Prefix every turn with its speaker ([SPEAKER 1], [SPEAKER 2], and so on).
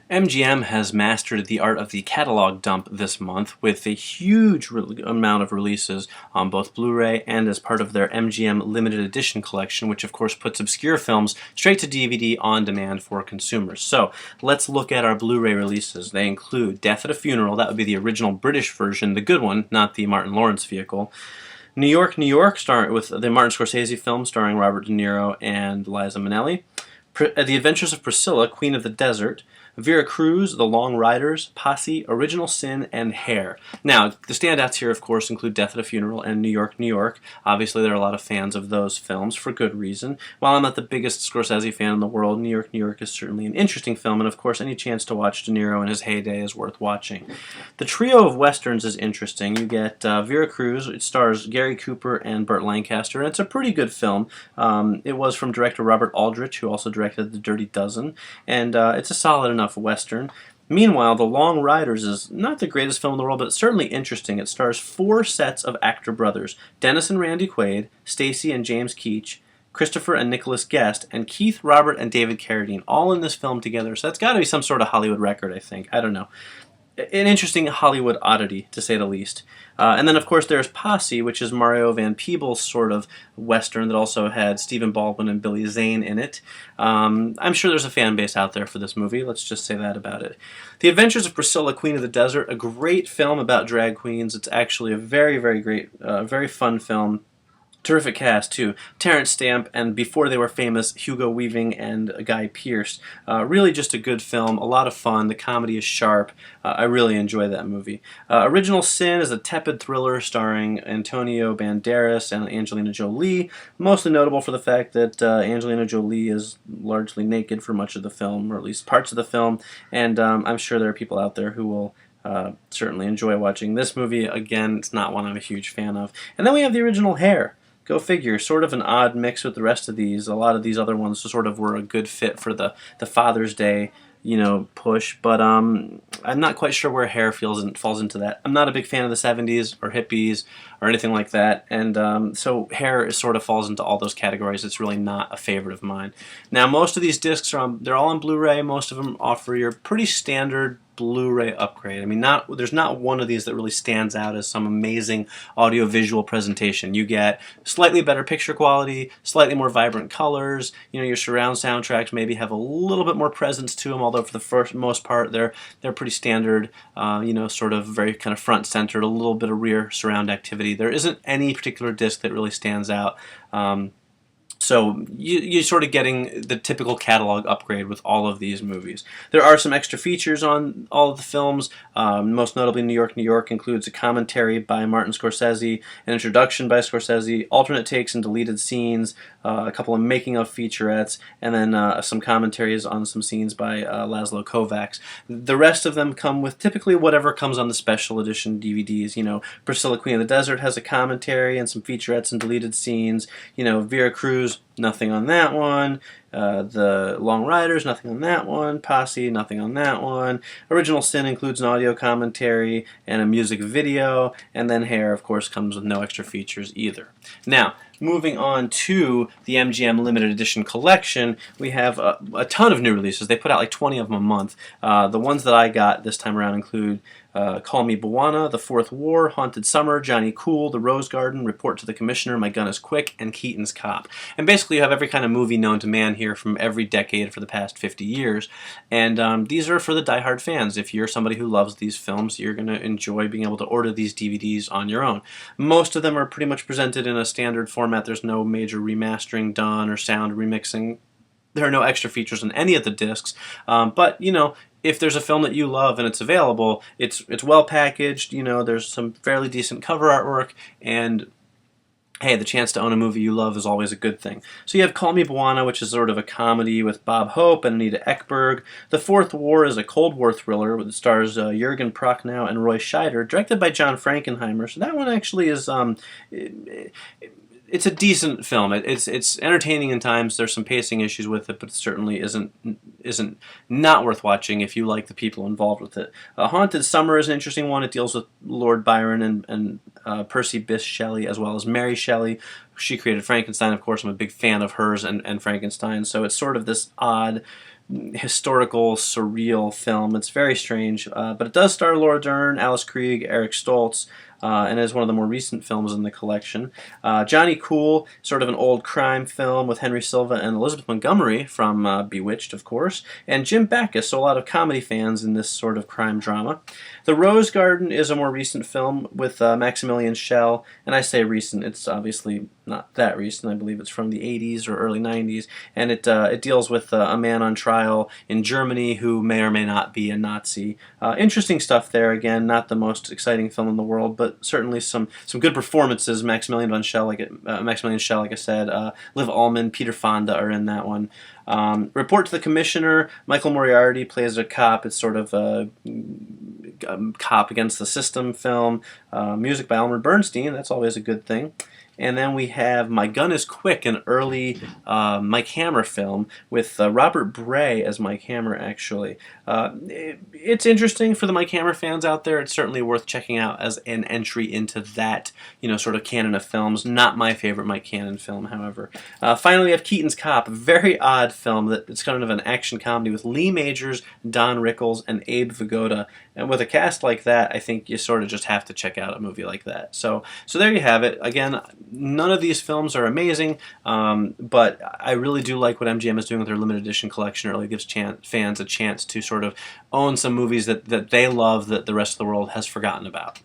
[SPEAKER 1] MGM has mastered the art of the catalog dump this month with a huge amount of releases on both Blu-ray and as part of their MGM limited edition collection, which of course puts obscure films straight to DVD on demand for consumers. So let's look at our Blu-ray releases. They include Death at a Funeral, that would be the original British version, the good one, not the Martin Lawrence vehicle. New York, New York, with the Martin Scorsese film starring Robert De Niro and Liza Minnelli. The Adventures of Priscilla, Queen of the Desert, Vera Cruz, The Long Riders, Posse, Original Sin, and Hair. Now, the standouts here, of course, include Death at a Funeral and New York, New York. Obviously, there are a lot of fans of those films, for good reason. While I'm not the biggest Scorsese fan in the world, New York, New York is certainly an interesting film, and of course, any chance to watch De Niro in his heyday is worth watching. The trio of westerns is interesting. You get Vera Cruz. It stars Gary Cooper and Burt Lancaster, and it's a pretty good film. It was from director Robert Aldrich, who also directed The Dirty Dozen, and it's a solid enough Western. Meanwhile, The Long Riders is not the greatest film in the world, but it's certainly interesting. It stars 4 sets of actor brothers, Dennis and Randy Quaid, Stacy and James Keach, Christopher and Nicholas Guest, and Keith, Robert, and David Carradine, all in this film together. So that's got to be some sort of Hollywood record, I think. I don't know. An interesting Hollywood oddity, to say the least. And then, of course, there's Posse, which is Mario Van Peebles' sort of Western that also had Stephen Baldwin and Billy Zane in it. I'm sure there's a fan base out there for this movie. Let's just say that about it. The Adventures of Priscilla, Queen of the Desert, a great film about drag queens. It's actually a very, very great, very fun film. Terrific cast, too. Terrence Stamp, and before they were famous, Hugo Weaving and Guy Pearce. Really just a good film, a lot of fun. The comedy is sharp. I really enjoy that movie. Original Sin is a tepid thriller starring Antonio Banderas and Angelina Jolie, mostly notable for the fact that Angelina Jolie is largely naked for much of the film, or at least parts of the film, and I'm sure there are people out there who will certainly enjoy watching this movie. Again, it's not one I'm a huge fan of. And then we have the original Hair. Go figure, sort of an odd mix with the rest of these. A lot of these other ones sort of were a good fit for the Father's Day, push, but I'm not quite sure where Hair falls into that. I'm not a big fan of the 70s or hippies or anything like that, and so Hair sort of falls into all those categories. It's really not a favorite of mine. Now, most of these discs they're all on Blu-ray. Most of them offer your pretty standard Blu-ray upgrade. I mean, there's not one of these that really stands out as some amazing audio-visual presentation. You get slightly better picture quality, slightly more vibrant colors. Your surround soundtracks maybe have a little bit more presence to them, although for the most part they're pretty standard. Sort of very kind of front-centered, a little bit of rear surround activity. There isn't any particular disc that really stands out. So you're sort of getting the typical catalog upgrade with all of these movies. There are some extra features on all of the films. Most notably, New York, New York includes a commentary by Martin Scorsese, an introduction by Scorsese, alternate takes and deleted scenes, a couple of making-of featurettes, and then some commentaries on some scenes by Laszlo Kovacs. The rest of them come with typically whatever comes on the special edition DVDs. Priscilla, Queen of the Desert has a commentary and some featurettes and deleted scenes. Vera Cruz, nothing on that one. The Long Riders, nothing on that one. Posse, nothing on that one. Original Sin includes an audio commentary and a music video. And then Hair, of course, comes with no extra features either. Now, moving on to the MGM limited edition collection, we have a ton of new releases. They put out like 20 of them a month. The ones that I got this time around include Call Me Bwana, The Fourth War, Haunted Summer, Johnny Cool, The Rose Garden, Report to the Commissioner, My Gun is Quick, and Keaton's Cop. And basically you have every kind of movie known to man here from every decade for the past 50 years. And these are for the diehard fans. If you're somebody who loves these films, you're going to enjoy being able to order these DVDs on your own. Most of them are pretty much presented in a standard format. There's no major remastering done or sound remixing. There are no extra features on any of the discs. But, if there's a film that you love and it's available, it's well packaged, there's some fairly decent cover artwork, and hey, the chance to own a movie you love is always a good thing. So you have Call Me Bwana, which is sort of a comedy with Bob Hope and Anita Ekberg. The Fourth War is a Cold War thriller that stars Jürgen Prochnow and Roy Scheider, directed by John Frankenheimer. So that one actually is it's a decent film. It's entertaining in times. There's some pacing issues with it, but it certainly isn't not worth watching if you like the people involved with it. Haunted Summer is an interesting one. It deals with Lord Byron and Percy Bysshe Shelley, as well as Mary Shelley. She created Frankenstein, of course. I'm a big fan of hers and Frankenstein, so it's sort of this odd historical, surreal film. It's very strange, but it does star Laura Dern, Alice Krige, Eric Stoltz, and is one of the more recent films in the collection. Johnny Cool, sort of an old crime film with Henry Silva and Elizabeth Montgomery from Bewitched, of course, and Jim Backus, so a lot of comedy fans in this sort of crime drama. The Rose Garden is a more recent film with Maximilian Schell, and I say recent, it's obviously not that recent. I believe it's from the 80s or early 90s, and it deals with a man on trial in Germany who may or may not be a Nazi. Interesting stuff there. Again, not the most exciting film in the world, but certainly some good performances. Maximilian Schell, like I said, Liv Ullmann, Peter Fonda are in that one. Report to the Commissioner. Michael Moriarty plays a cop. It's sort of a cop against the system film. Music by Elmer Bernstein. That's always a good thing. And then we have My Gun is Quick, an early Mike Hammer film with Robert Bray as Mike Hammer, actually. It's interesting for the Mike Hammer fans out there. It's certainly worth checking out as an entry into that, sort of canon of films. Not my favorite Mike Cannon film, however. Finally, we have Keaton's Cop, a very odd film it's kind of an action comedy with Lee Majors, Don Rickles, and Abe Vigoda. And with a cast like that, I think you sort of just have to check out a movie like that. So there you have it. Again, none of these films are amazing, but I really do like what MGM is doing with their limited edition collection. It really gives fans a chance to sort of own some movies that they love that the rest of the world has forgotten about.